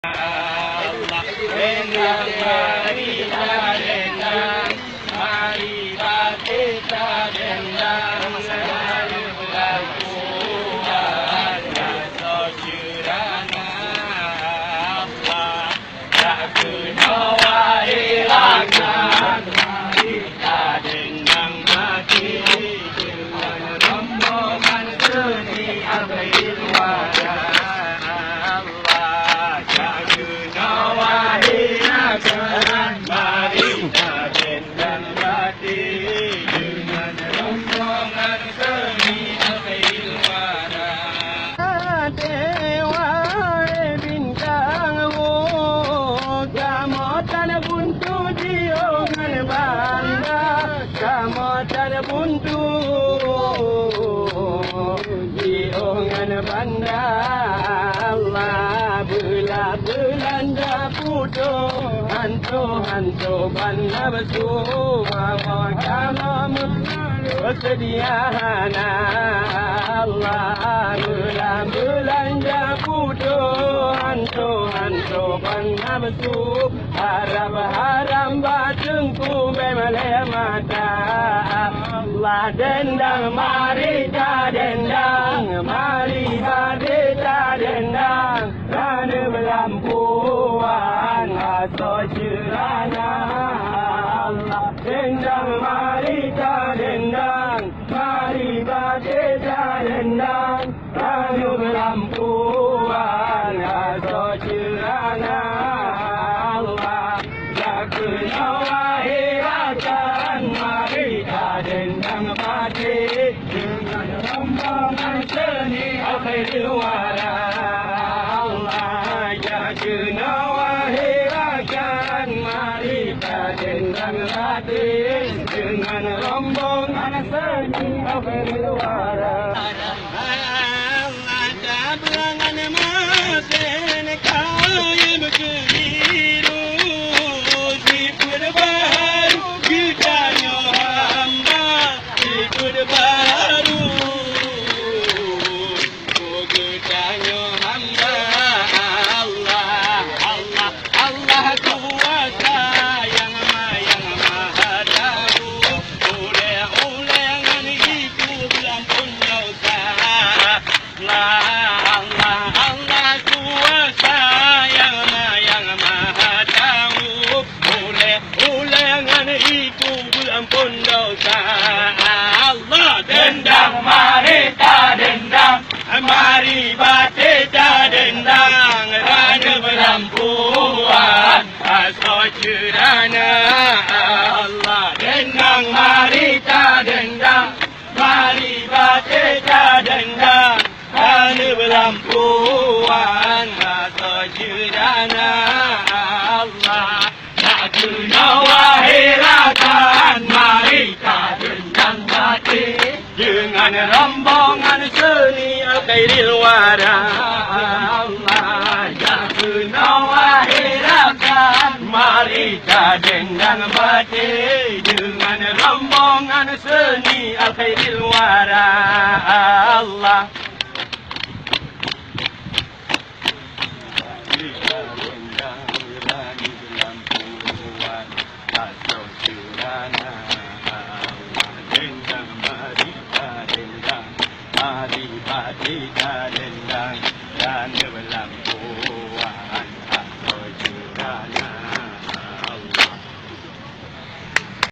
Allah dendang marilah dendang, marilah kita dendang selalu berlakuan rasa syurana Allah tak guna wahilangkan marilah dendang mati dengan rombongan seni akhir wara. Buntu diongan banda Allah bela belanda puto hantu banda besu mawa kalam kesediaan Allah bela belanda puto hantu banda besu haram batungku memale mata Allah dendang mari ta dendang mari ta dendang rana belampuan aso syurana Allah dendang mari ta dendang mari ta dendang rana belampuan aso syurana Allah jakuna wahirakan mari ta dendang mati dengan rombongan seni akhiril wara Allah jakuna wahirakan mari ta dendang mati dengan rombongan seni akhiril wara Allah tablangan masen kaya berkeliru sipur baru kitanya hamba sipur baru kitanya hamba Allah kuasa yang maha tahu oleh-olengan itu ampun dosa Allah kuasa yang maha tahu oleh-olengan itu ampun dosa Allah dendang mari ta dendang mari bate ta dendang rana belampuan aso syurana Allah dendang mari ta dendang mari bate ta dendang rana belampuan aso syurana Allah tak guna wahirakan mari ta dendang mati dengan rombongan seni akhiril wara Allah tak guna wahirakan mari ta dendang mati dengan rombongan seni akhiril wara Allah